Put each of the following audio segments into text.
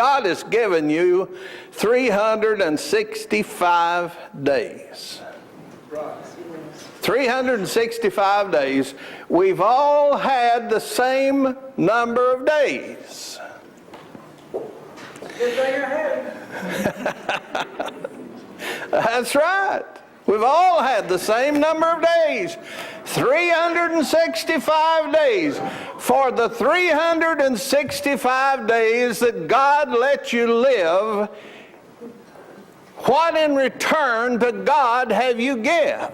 God has given you 365 days. 365 days. We've all had the same number of days. That's right. We've all had the same number of days. 365 days. For the 365 days that God let you live, what in return to God have you give?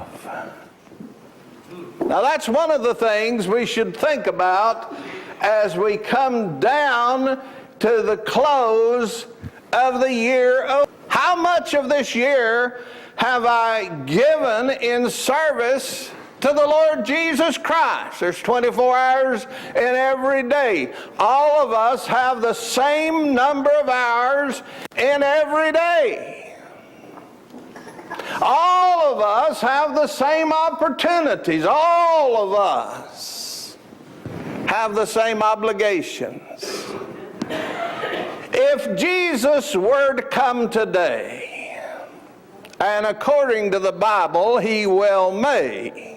Now that's one of the things we should think about as we come down to the close of the year. How much of this year have I given in service to the Lord Jesus Christ? There's 24 hours in every day. All of us have the same number of hours in every day. All of us have the same opportunities. All of us have the same obligations. If Jesus were to come today, and according to the Bible, he well may,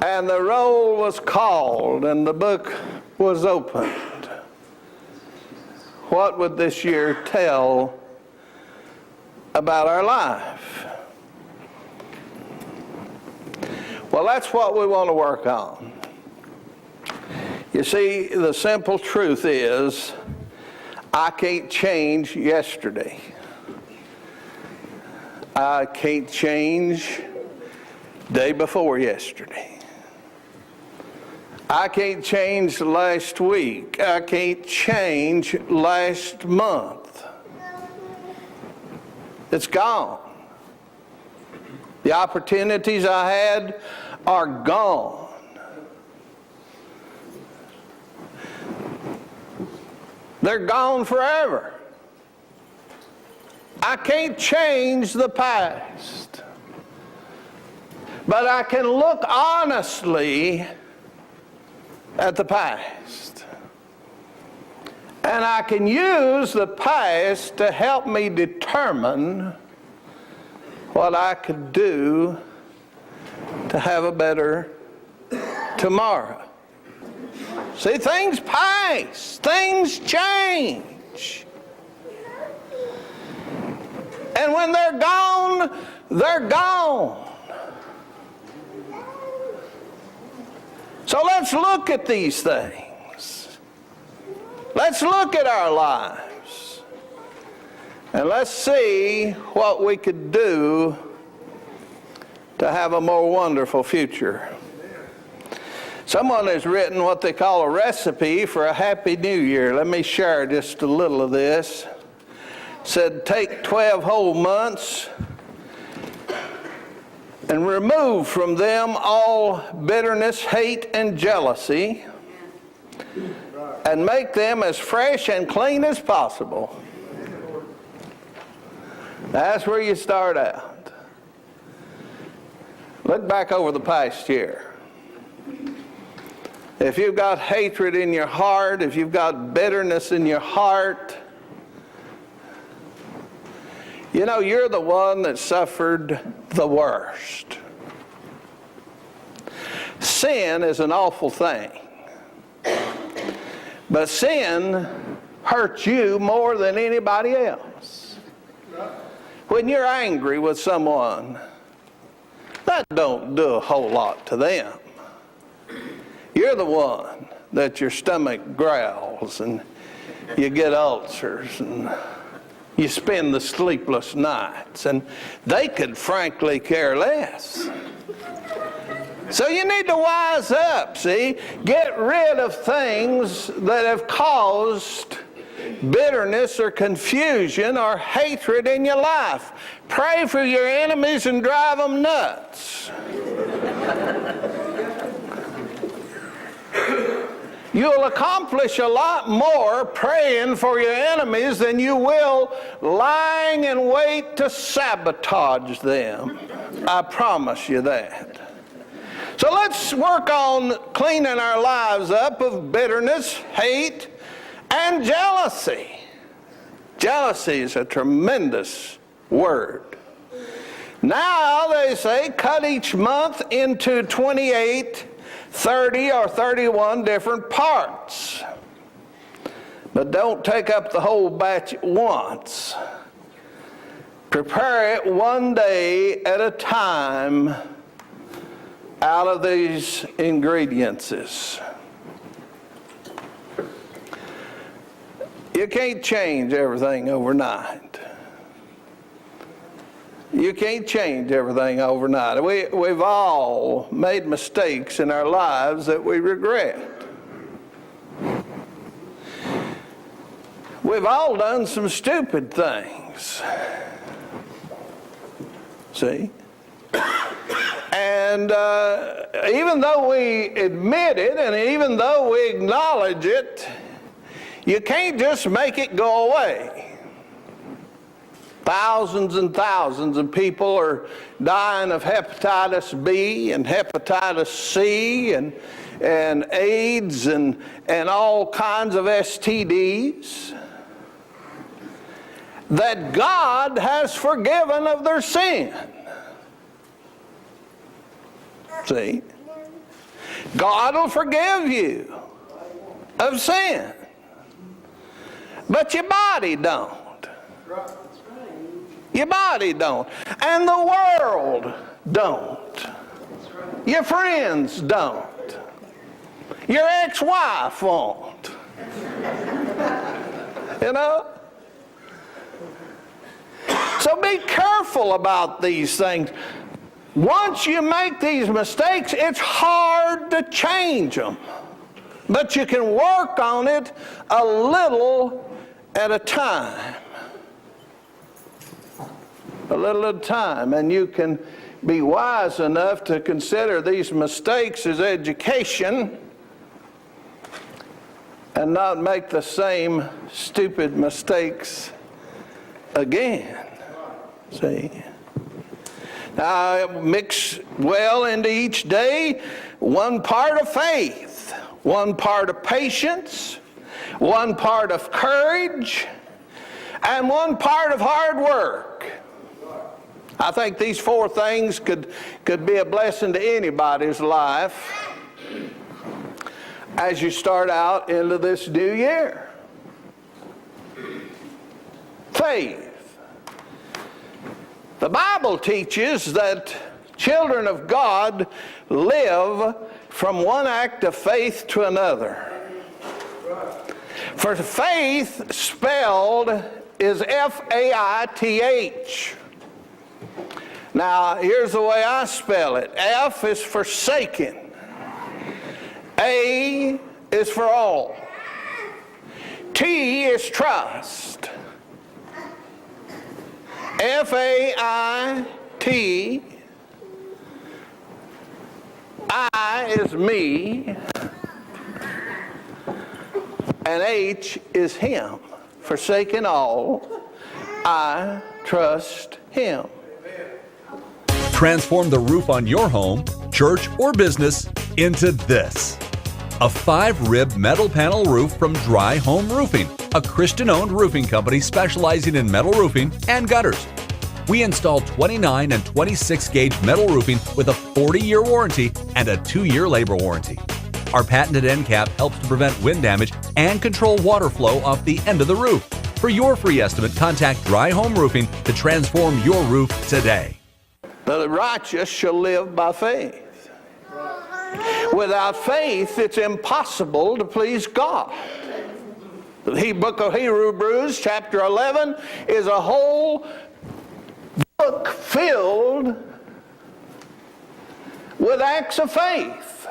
and the roll was called and the book was opened, what would this year tell about our life? Well, that's what we want to work on. You see, the simple truth is, I can't change yesterday. I can't change day before yesterday. I can't change last week. I can't change last month. It's gone. The opportunities I had are gone. They're gone forever. I can't change the past. But I can look honestly at the past. And I can use the past to help me determine what I could do to have a better tomorrow. See, things pass, things change. And when they're gone, they're gone. So let's look at these things. Let's look at our lives. And let's see what we could do to have a more wonderful future. Someone has written what they call a recipe for a happy new year. Let me share just a little of this. It said, take 12 whole months and remove from them all bitterness, hate, and jealousy, and make them as fresh and clean as possible. That's where you start out. Look back over the past year. If you've got hatred in your heart, if you've got bitterness in your heart, you know, you're the one that suffered the worst. Sin is an awful thing. But sin hurts you more than anybody else. When you're angry with someone, that don't do a whole lot to them. You're the one that your stomach growls and you get ulcers and you spend the sleepless nights, and they could frankly care less. So you need to wise up, see? Get rid of things that have caused bitterness or confusion or hatred in your life. Pray for your enemies and drive them nuts. You'll accomplish a lot more praying for your enemies than you will lying in wait to sabotage them. I promise you that. So let's work on cleaning our lives up of bitterness, hate, and jealousy. Jealousy is a tremendous word. Now they say cut each month into 28, 30, or 31 different parts. But don't take up the whole batch at once. Prepare it one day at a time out of these ingredients. You can't change everything overnight. You can't change everything overnight. We've all made mistakes in our lives that we regret. We've all done some stupid things. See? And even though we admit it and even though we acknowledge it, you can't just make it go away. Thousands and thousands of people are dying of hepatitis B and hepatitis C and AIDS and all kinds of STDs that God has forgiven of their sin. See? God will forgive you of sin. But your body don't. Your body don't. And the world don't. Your friends don't. Your ex-wife won't. You know? So be careful about these things. Once you make these mistakes, it's hard to change them. But you can work on it a little at a time. A little at a time. And you can be wise enough to consider these mistakes as education and not make the same stupid mistakes again. See? Now, mix well into each day one part of faith, one part of patience, one part of courage, and one part of hard work. I think these four things could be a blessing to anybody's life as you start out into this new year. Faith. The Bible teaches that children of God live from one act of faith to another. For faith spelled is F-A-I-T-H. Now, here's the way I spell it. F is forsaken. A is for all. T is trust. F-A-I-T. I is me. And H is him. Forsaken all, I trust him. Transform the roof on your home, church, or business into this. A 5-rib metal panel roof from Dry Home Roofing, a Christian-owned roofing company specializing in metal roofing and gutters. We install 29 and 26-gauge metal roofing with a 40-year warranty and a 2-year labor warranty. Our patented end cap helps to prevent wind damage and control water flow off the end of the roof. For your free estimate, contact Dry Home Roofing to transform your roof today. The righteous shall live by faith. Without faith, it's impossible to please God. The book of Hebrews, chapter 11, is a whole book filled with acts of faith.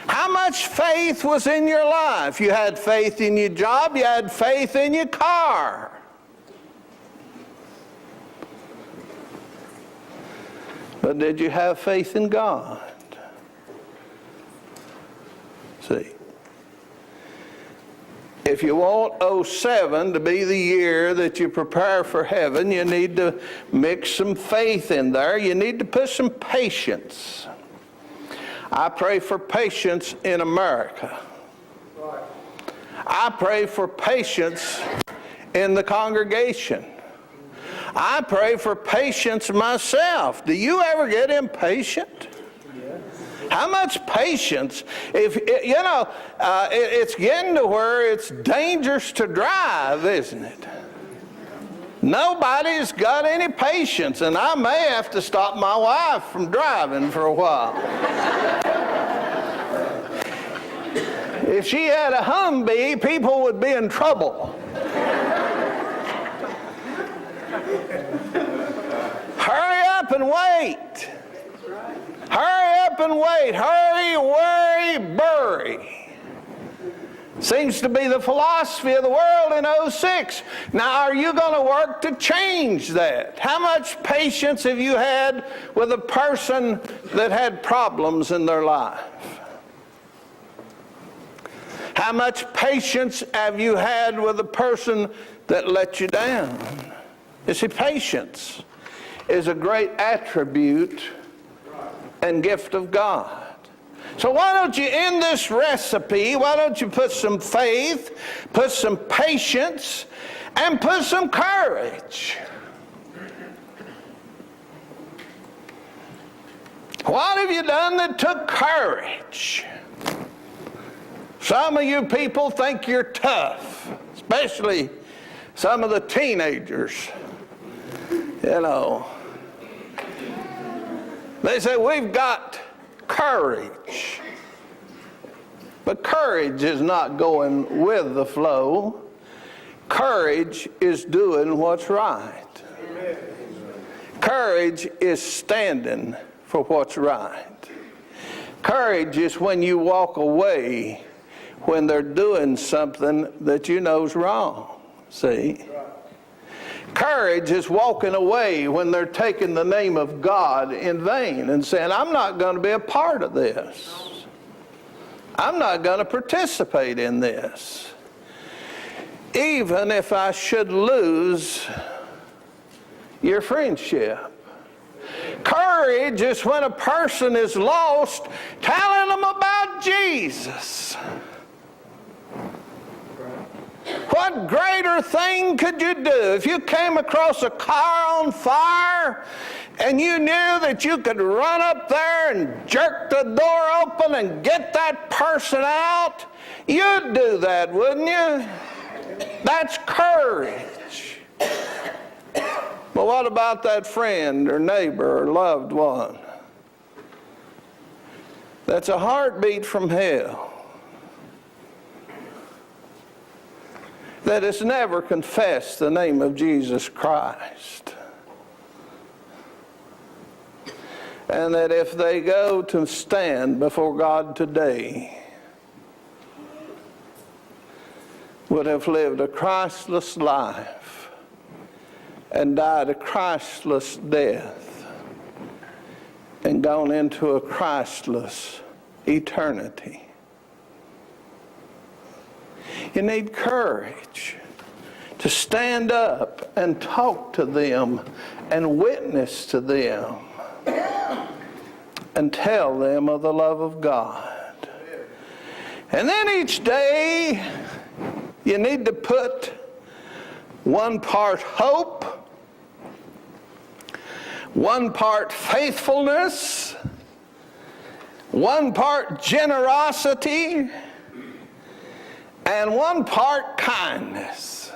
How much faith was in your life? You had faith in your job, you had faith in your car. But did you have faith in God? See, If you want '07 to be the year that you prepare for heaven, you need to mix some faith in there. You need to put some patience. I pray for patience in America. I pray for patience in the congregation. I pray for patience myself. Do you ever get impatient? How much patience? It's getting to where it's dangerous to drive, isn't it? Nobody's got any patience, and I may have to stop my wife from driving for a while. If she had a Humvee, people would be in trouble. Hurry up and wait. Hurry up and wait. Hurry, worry, bury. Seems to be the philosophy of the world in '06. Now, are you going to work to change that? How much patience have you had with a person that had problems in their life? How much patience have you had with a person that let you down? You see, patience is a great attribute and gift of God. So why don't you, in this recipe, why don't you put some faith, put some patience, and put some courage? What have you done that took courage? Some of you people think you're tough, especially some of the teenagers. They say, we've got courage. But courage is not going with the flow. Courage is doing what's right. Courage is standing for what's right. Courage is when you walk away when they're doing something that you know's wrong. See? Courage is walking away when they're taking the name of God in vain and saying, I'm not going to be a part of this. I'm not going to participate in this. Even if I should lose your friendship. Courage is when a person is lost, telling them about Jesus. What greater thing could you do if you came across a car on fire and you knew that you could run up there and jerk the door open and get that person out? You'd do that, wouldn't you? That's courage. But what about that friend or neighbor or loved one? That's a heartbeat from hell. That has never confessed the name of Jesus Christ. And that if they go to stand before God today, would have lived a Christless life and died a Christless death and gone into a Christless eternity. You need courage to stand up and talk to them and witness to them and tell them of the love of God. And then each day you need to put one part hope, one part faithfulness, one part generosity, and one part kindness.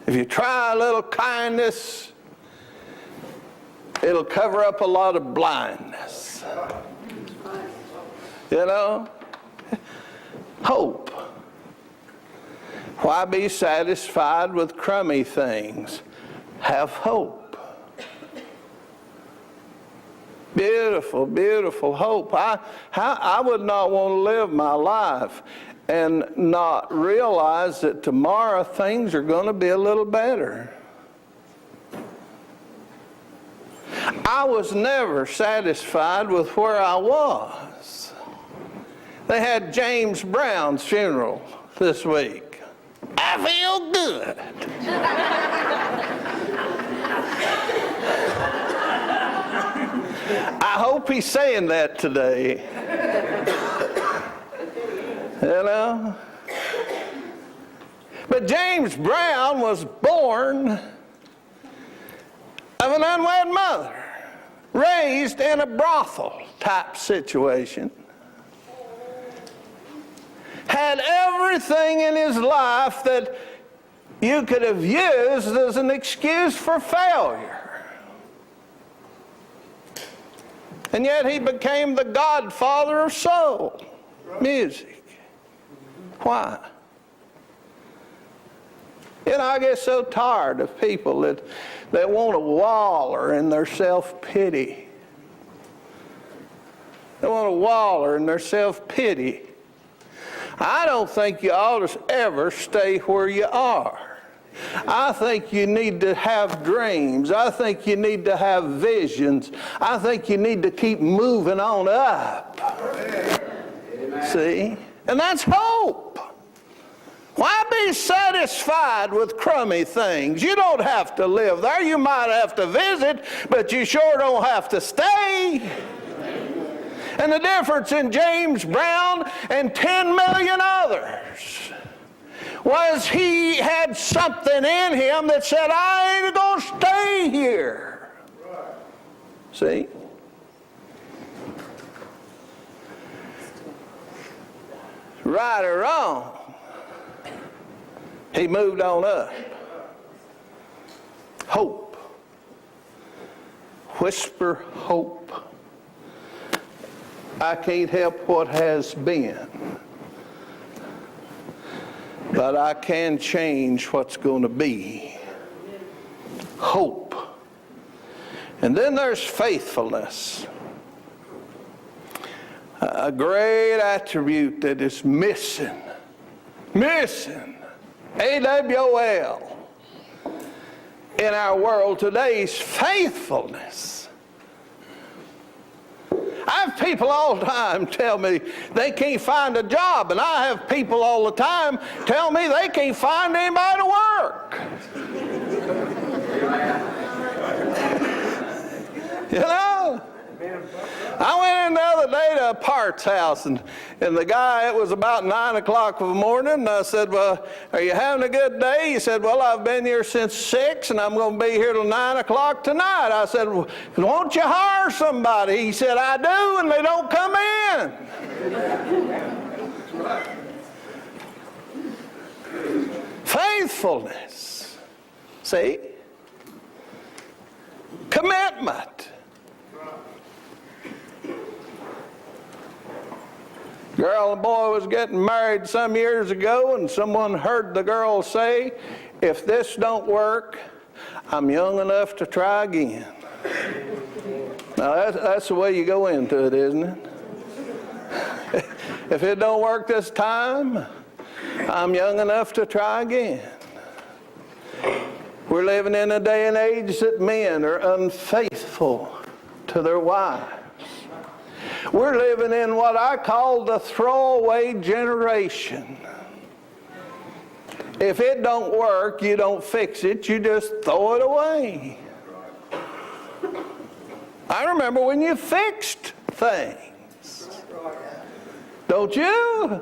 If you try a little kindness, it'll cover up a lot of blindness. Hope. Why be satisfied with crummy things? Have hope. Beautiful, beautiful hope. I would not want to live my life and not realize that tomorrow things are going to be a little better. I was never satisfied with where I was. They had James Brown's funeral this week. I feel good. I hope he's saying that today. You know? But James Brown was born of an unwed mother, raised in a brothel type situation. Had everything in his life that you could have used as an excuse for failure. And yet he became the godfather of soul music. Why? You know, I get so tired of people that want to waller in their self-pity. They want to waller in their self-pity. I don't think you ought to ever stay where you are. I think you need to have dreams. I think you need to have visions. I think you need to keep moving on up. Amen. See? And that's hope. Why be satisfied with crummy things? You don't have to live there. You might have to visit, but you sure don't have to stay. And the difference in James Brown and 10 million others was he had something in him that said, I ain't going to stay here. See? Right or wrong, he moved on up. Hope. Whisper hope. I can't help what has been, but I can change what's going to be. Hope. And then there's faithfulness. A great attribute that is missing. A-W-O-L. In our world today is faithfulness. I have people all the time tell me they can't find a job, and I have people all the time tell me they can't find anybody to work. You know? I went in the other day to a parts house, and the guy, it was about 9 o'clock in the morning, and I said, well, are you having a good day? He said, well, I've been here since 6, and I'm going to be here till 9 o'clock tonight. I said, well, won't you hire somebody? He said, I do, and they don't come in. Faithfulness. See? Commitment. Girl and boy was getting married some years ago, and someone heard the girl say, if this don't work, I'm young enough to try again. Now that's the way you go into it, isn't it? If it don't work this time, I'm young enough to try again. We're living in a day and age that men are unfaithful to their wives. We're living in what I call the throwaway generation. If it don't work, you don't fix it, you just throw it away. I remember when you fixed things. Don't you?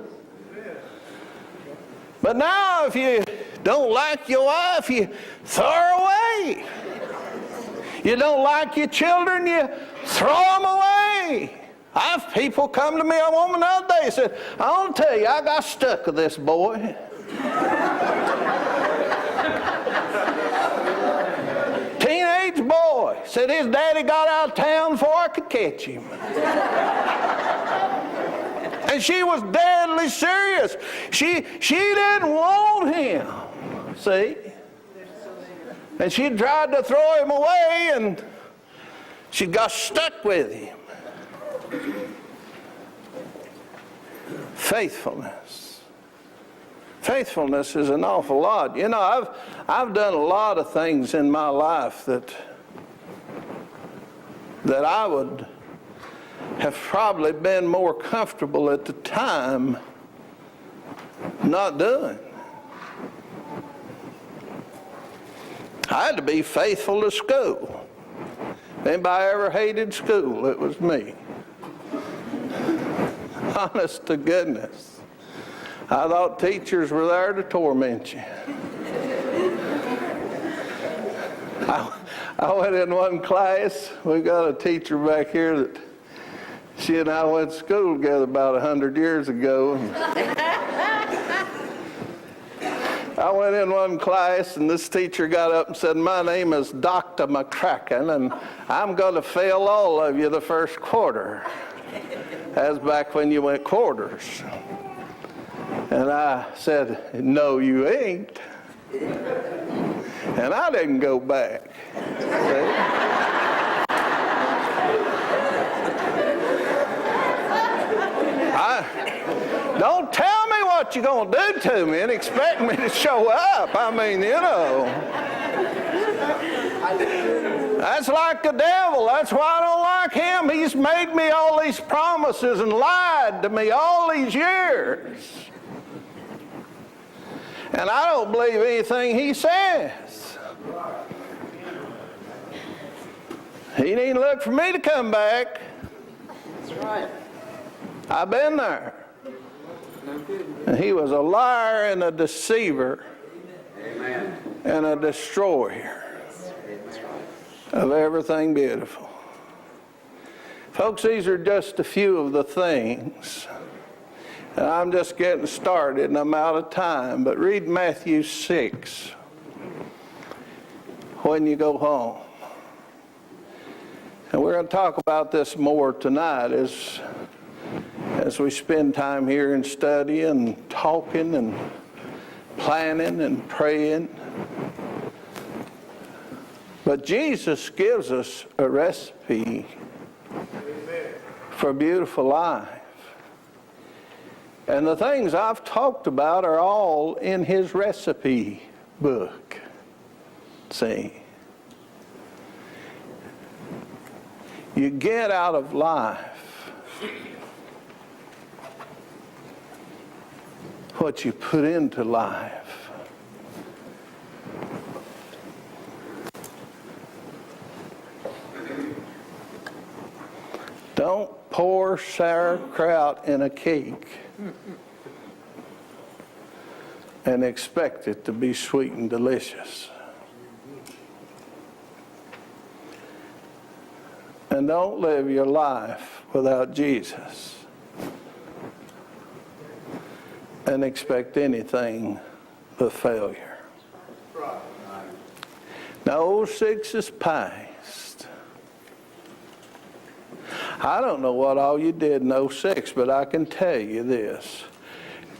But now if you don't like your wife, you throw her away. You don't like your children, you throw them away. I have people come to me, a woman the other day said, I want to tell you, I got stuck with this boy. Teenage boy. Said his daddy got out of town before I could catch him. And she was deadly serious. She didn't want him. See? And she tried to throw him away, and she got stuck with him. Faithfulness. Faithfulness is an awful lot. You know, I've done a lot of things in my life that I would have probably been more comfortable at the time not doing. I had to be faithful to school. Anybody ever hated school? It was me. Honest to goodness. I thought teachers were there to torment you. I went in one class. We got a teacher back here that she and I went to school together about 100 years ago. I went in one class, and this teacher got up and said, "My name is Dr. McCracken, and I'm going to fail all of you the first quarter." That's back when you went quarters. And I said, "No, you ain't." And I didn't go back. Don't tell me what you're going to do to me and expect me to show up. I mean, you know. That's like the devil. That's why I don't like him. He's made me all these promises and lied to me all these years. And I don't believe anything he says. He needn't look for me to come back. That's right. I've been there. And he was a liar and a deceiver. Amen. And a destroyer of everything beautiful. Folks, these are just a few of the things. And I'm just getting started and I'm out of time. But read Matthew 6 when you go home. And we're going to talk about this more tonight as we spend time here and studying and talking and planning and praying. But Jesus gives us a recipe for a beautiful life. And the things I've talked about are all in his recipe book. See? You get out of life what you put into life. Don't pour sauerkraut in a cake and expect it to be sweet and delicious. And don't live your life without Jesus and expect anything but failure. Now, 06 is past. I don't know what all you did in 06, but I can tell you this.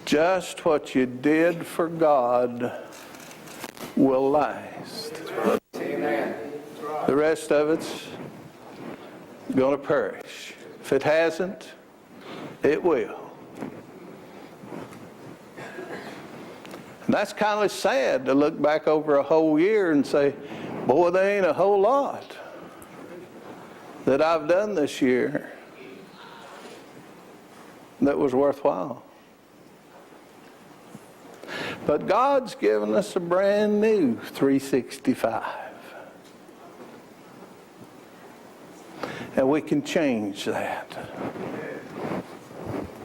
Just what you did for God will last. Amen. The rest of it's going to perish. If it hasn't, it will. And that's kind of sad to look back over a whole year and say, boy, there ain't a whole lot that I've done this year that was worthwhile. But God's given us a brand new 365. And we can change that.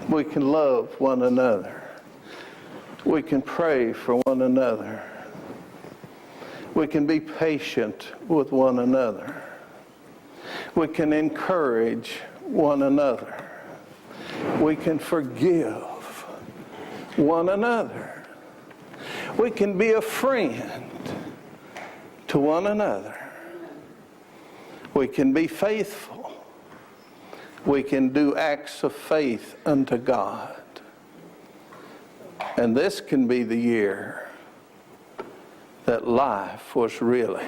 We can love one another. We can pray for one another. We can be patient with one another. We can encourage one another. We can forgive one another. We can be a friend to one another. We can be faithful. We can do acts of faith unto God. And this can be the year that life was really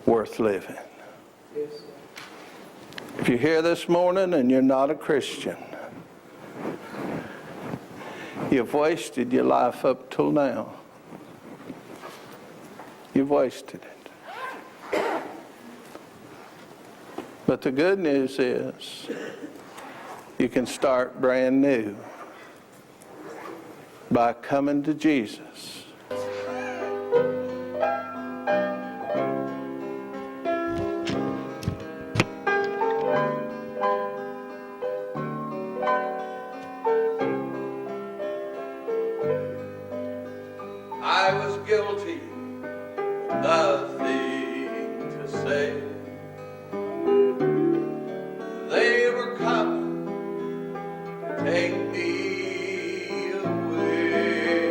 worth living. If you're here this morning and you're not a Christian, you've wasted your life up till now. You've wasted it. But the good news is you can start brand new. by coming to Jesus. I was guilty, nothing to say. They were coming, take me away.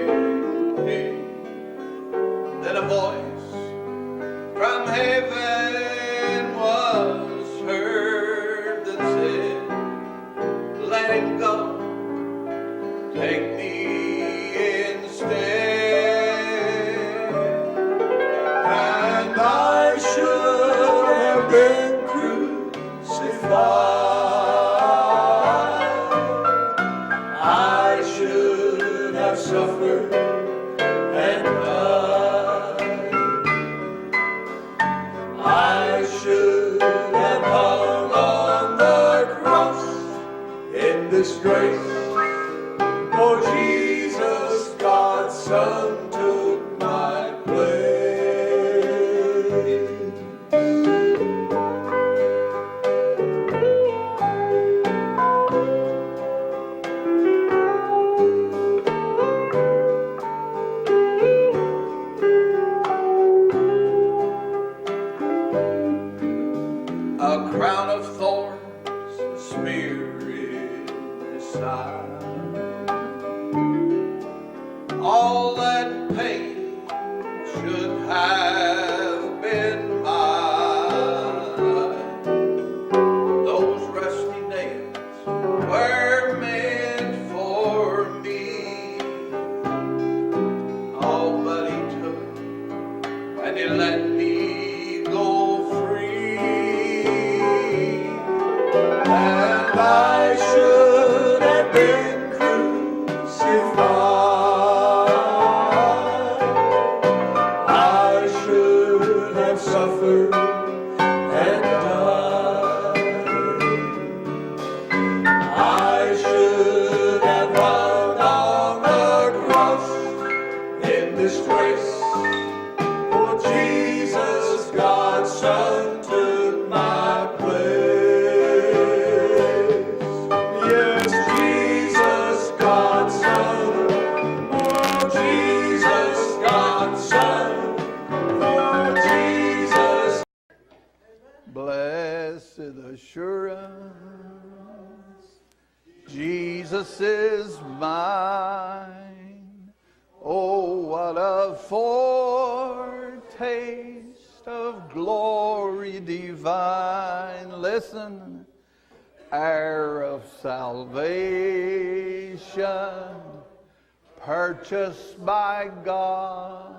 Then a voice from heaven was heard that said, let him go, take me instead. And I should have been crucified. I should have suffered and died. I should have hung on the cross in disgrace. For Jesus, God's Son, took my place. A crown of thorns, a spear in his side. All that pain should have been mine. Those rusty nails were meant for me. All but he took and he let me go free. And I should have been crucified. I should have suffered and died. I should have hung on the cross in disgrace. For Jesus, God's Son, took my place. Yes, Jesus, God's Son. Oh, Jesus, God's Son. Oh, Jesus. Blessed assurance, Jesus is mine. Oh, what a foretaste of glory divine. Listen, heir of salvation, purchased by God.